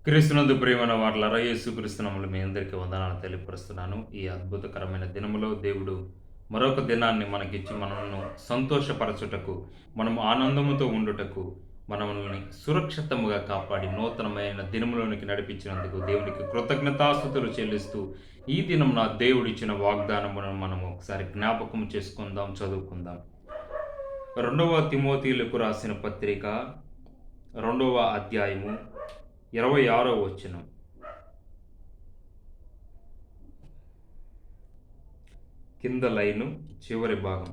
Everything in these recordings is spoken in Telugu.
క్రీస్తునందు ప్రియమైన వారలారా, యేసుక్రీస్తు నామములో మీ అందరికీ వందనాలు తెలియపరుస్తున్నాను. ఈ అద్భుతకరమైన దినములో దేవుడు మరొక దినాన్ని మనకిచ్చి మనల్ని సంతోషపరచుటకు, మనం ఆనందముతో ఉండుటకు, మనల్ని సురక్షితముగా కాపాడి నూతనమైన దినములోనికి నడిపించినందుకు దేవునికి కృతజ్ఞతాస్తుతులు చెల్లిస్తూ, ఈ దినం నా దేవుడిచ్చిన వాగ్దానమును మనం ఒకసారి జ్ఞాపకం చేసుకుందాం, చదువుకుందాం. 2వ తిమోతీయులకు రాసిన పత్రిక 2వ అధ్యాయము 26వ వచనం. కింద లైను చివరి భాగం.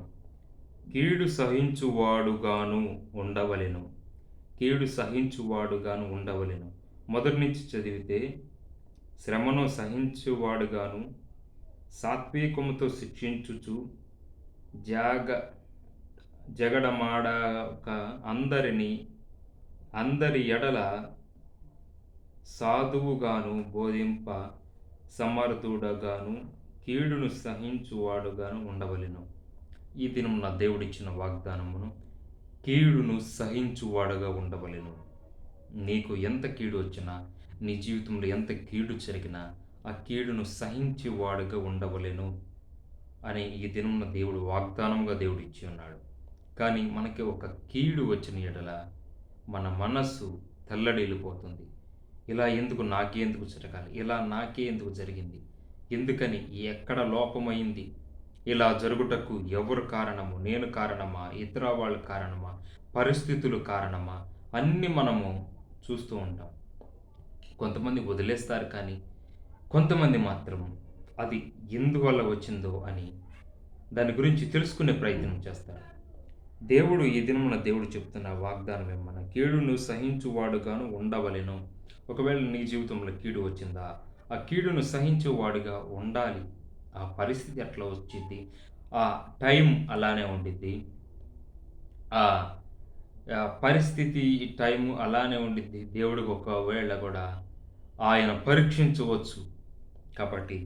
కీడు సహించువాడుగాను ఉండవలెను. కీడు సహించువాడుగాను ఉండవలెను. మొదటి నుంచి చదివితే, శ్రమను సహించువాడుగాను సాత్వికముతో శిక్షించుచు జగడమాడక అందరి ఎడల సాధువుగాను బోధింప సమర్థుడగాను కీడును సహించువాడుగాను ఉండవలెను. ఈ దినం నా దేవుడిచ్చిన వాగ్దానమును, కీడును సహించువాడుగా ఉండవలెను. నీకు ఎంత కీడు వచ్చినా, నీ జీవితంలో ఎంత కీడు జరిగినా, ఆ కీడును సహించేవాడుగా ఉండవలెను అని ఈ దినం నా దేవుడు వాగ్దానంగా దేవుడు ఇచ్చి ఉన్నాడు. కానీ మనకి ఒక కీడు వచ్చిన ఎడల మన మనస్సు తల్లడిల్లిపోతుంది. ఇలా ఎందుకు, నాకే ఎందుకు జరగాలి, ఇలా నాకే ఎందుకు జరిగింది, ఎందుకని, ఎక్కడ లోపమైంది, ఇలా జరుగుటకు ఎవరు కారణము, నేను కారణమా, ఇతర వాళ్ళు కారణమా, పరిస్థితులు కారణమా, అన్నీ మనము చూస్తూ ఉంటాం. కొంతమంది వదిలేస్తారు, కానీ కొంతమంది మాత్రం అది ఎందువల్ల వచ్చిందో అని దాని గురించి తెలుసుకునే ప్రయత్నం చేస్తారు. దేవుడు ఈ దినమున దేవుడు చెప్తున్న వాగ్దానం ఏమన్నా, కీడును సహించువాడుగాను ఉండవలెను. ఒకవేళ నీ జీవితంలో కీడు వచ్చిందా, ఆ కీడును సహించేవాడుగా ఉండాలి. ఆ పరిస్థితి ఎట్లా వచ్చింది, ఆ టైం అలానే ఉండిద్ది, ఆ పరిస్థితి టైము అలానే ఉండిద్ది. దేవుడికి ఒకవేళ కూడా ఆయన పరీక్షించవచ్చు. కాబట్టి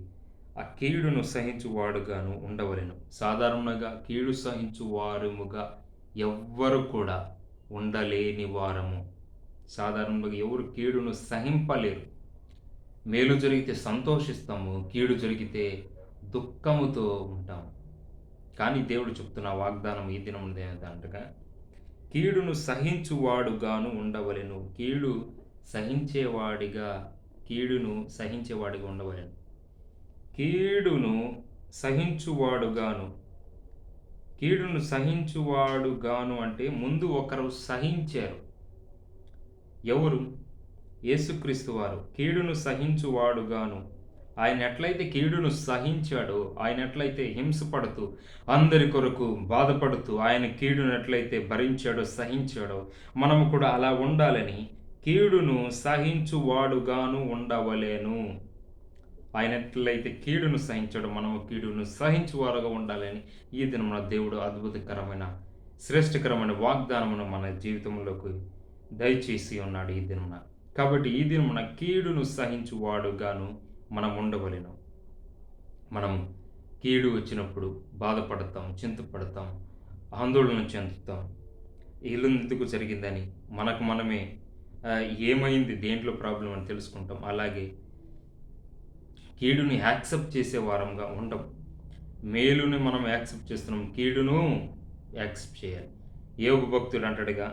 ఆ కీడును సహించువాడుగాను ఉండవలెను. సాధారణంగా కీడు సహించువారముగా ఎవ్వరు కూడా ఉండలేని వారము. సాధారణంగా ఎవరు కీడును సహింపలేరు. మేలు జరిగితే సంతోషిస్తాము, కీడు జరిగితే దుఃఖముతో ఉంటాము. కానీ దేవుడు చెప్తున్న వాగ్దానం ఈ దినం ఏంటంటగా, కీడును సహించువాడుగాను ఉండవలెను. కీడును సహించేవాడిగా ఉండవలెను. కీడును సహించువాడుగాను అంటే ముందు ఒకరు సహించారు. ఎవరు? యేసుక్రీస్తు వారు. కీడును సహించువాడుగాను, ఆయన ఎట్లయితే కీడును సహించాడో, ఆయన ఎట్లయితే హింసపడుతూ అందరి కొరకు బాధపడుతూ ఆయన కీడును ఎట్లయితే భరించాడో, సహించాడో, మనము కూడా అలా ఉండాలని కీడును సహించువాడుగాను ఉండవలేను. ఆయన ఎట్లయితే కీడును సహించాడో, మనము కీడును సహించువారుగా ఉండాలని ఈ దినమున దేవుడు అద్భుతకరమైన, శ్రేష్టకరమైన వాగ్దానమును మన జీవితంలోకి దయచేసి ఉన్నాడు ఈ దినమున. కాబట్టి ఈ దినమున కీడును సహించువాడుగాను మనం ఉండవలెను. మనం కీడు వచ్చినప్పుడు బాధపడతాం, చింతపడతాం, ఆందోళన చెందుతాం. ఇల్లు ఎందుకు జరిగిందని మనకు మనమే ఏమైంది, దేంట్లో ప్రాబ్లం అని తెలుసుకుంటాం. అలాగే కీడుని యాక్సెప్ట్ చేసే వారంగా ఉండం. మేలుని మనం యాక్సెప్ట్ చేస్తున్నాం, కీడును యాక్సెప్ట్ చేయాలి. యోబు భక్తుడు అంటాడుగా,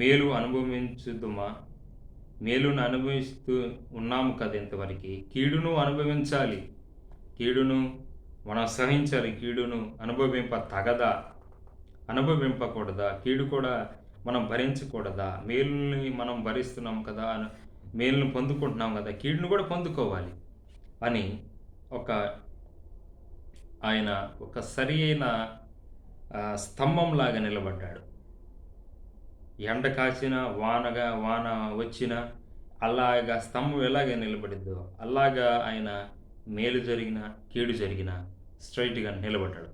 మేలు అనుభవించుదుమా, మేలును అనుభవిస్తూ ఉన్నాము కదా ఇంతవరకు, కీడును అనుభవించాలి, కీడును మనం సహించాలి, కీడును అనుభవింపకూడదా, కీడు కూడా మనం భరించకూడదా, మేలుని మనం భరిస్తున్నాం కదా, మేలును పొందుకుంటున్నాం కదా, కీడును కూడా పొందుకోవాలి అని ఆయన ఒక సరి అయిన స్తంభంలాగా నిలబడ్డాడు. ఎండ కాచిన, వాన వచ్చిన, అలాగా స్తంభం ఎలాగ నిలబడిద్దో అలాగా ఆయన మేలు జరిగిన, కీడు జరిగిన స్ట్రైట్గా నిలబడ్డాడు.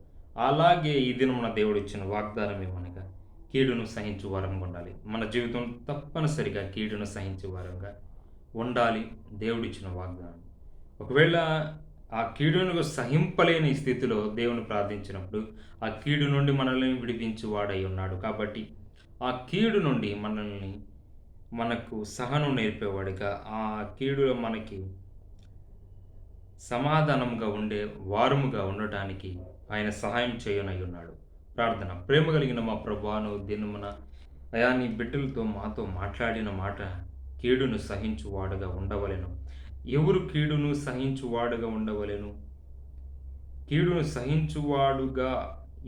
అలాగే ఈ దినం మన దేవుడు ఇచ్చిన వాగ్దానం ఏమనగా, కీడును సహించు వారంగా ఉండాలి. మన జీవితం తప్పనిసరిగా కీడును సహించే వారంగా ఉండాలి. దేవుడిచ్చిన వాగ్దానం. ఒకవేళ ఆ కీడును సహింపలేని స్థితిలో దేవుని ప్రార్థించినప్పుడు ఆ కీడు నుండి మనల్ని విడిపించి వాడై ఉన్నాడు. కాబట్టి ఆ కీడు నుండి మనల్ని మనకు సహనం నేర్పేవాడిగా, ఆ కీడులో మనకి సమాధానముగా ఉండే వారముగా ఉండటానికి ఆయన సహాయం చేయనయ్యున్నాడు. ప్రార్థన. ప్రేమ కలిగిన మా ప్రభువా, నువ్వు దినమున అయా నీ బిడ్డలతో మాతో మాట్లాడిన మాట, కీడును సహించువాడుగా ఉండవలెను. ఎవరు కీడును సహించువాడుగా ఉండవలెను? కీడును సహించువాడుగా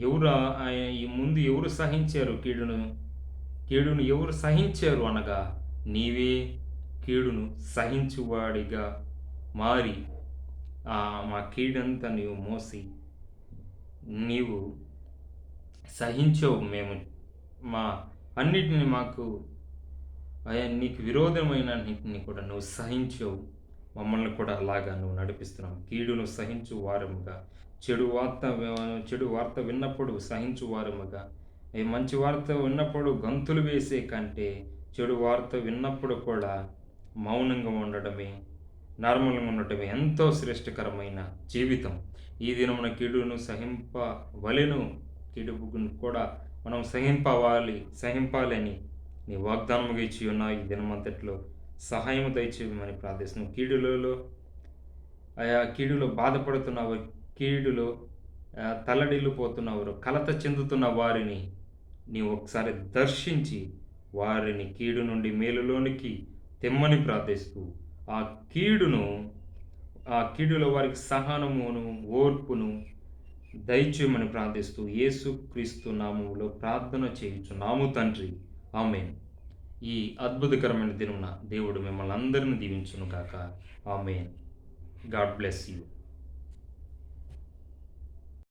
ఎవరు ఈ ముందు ఎవరు సహించారు కీడును? కీడును ఎవరు సహించారు అనగా, నీవే కీడును సహించువాడిగా మారి, మా కీడంతా నీవు మోసి, నీవు సహించావు. మేము మా అన్నిటిని మాకు అయా నీకు విరోధమైన అన్నిటిని కూడా నువ్వు సహించావు. మమ్మల్ని కూడా అలాగా నువ్వు నడిపిస్తున్నావు. కీడును సహించు వారముగా, చెడు వార్త విన్నప్పుడు సహించు వారముగా, ఈ మంచి వార్త విన్నప్పుడు గంతులు వేసే కంటే చెడు వార్త విన్నప్పుడు కూడా మౌనంగా ఉండడమే, నార్మల్గా ఉండటమే ఎంతో శ్రేష్టకరమైన జీవితం. ఈ దినమున కీడును సహింపవలెను, కీడును కూడా మనం సహింపాలని నీ వాగ్దానముగా ఇచ్చి ఉన్న ఈ దినమంతట్లో సహాయం దయచేయమని ప్రార్థిస్తున్నాం. కీడులో బాధపడుతున్నవారు, కీడులో తల్లడిల్లిపోతున్నవారు, కలత చెందుతున్న వారిని నీవు ఒకసారి దర్శించి వారిని కీడు నుండి మేలులోనికి తెమ్మని ప్రార్థిస్తూ, ఆ కీడులో వారికి సహనమును, ఓర్పును దయచేయమని ప్రార్థిస్తూ యేసుక్రీస్తు నామములో ప్రార్థన చేయుచున్నాము తండ్రి. ఆమేన్. ఈ అద్భుతకరమైన దినమున దేవుడు మిమ్మల్ని అందరిని దీవించును గాక. ఆమేన్. God bless you.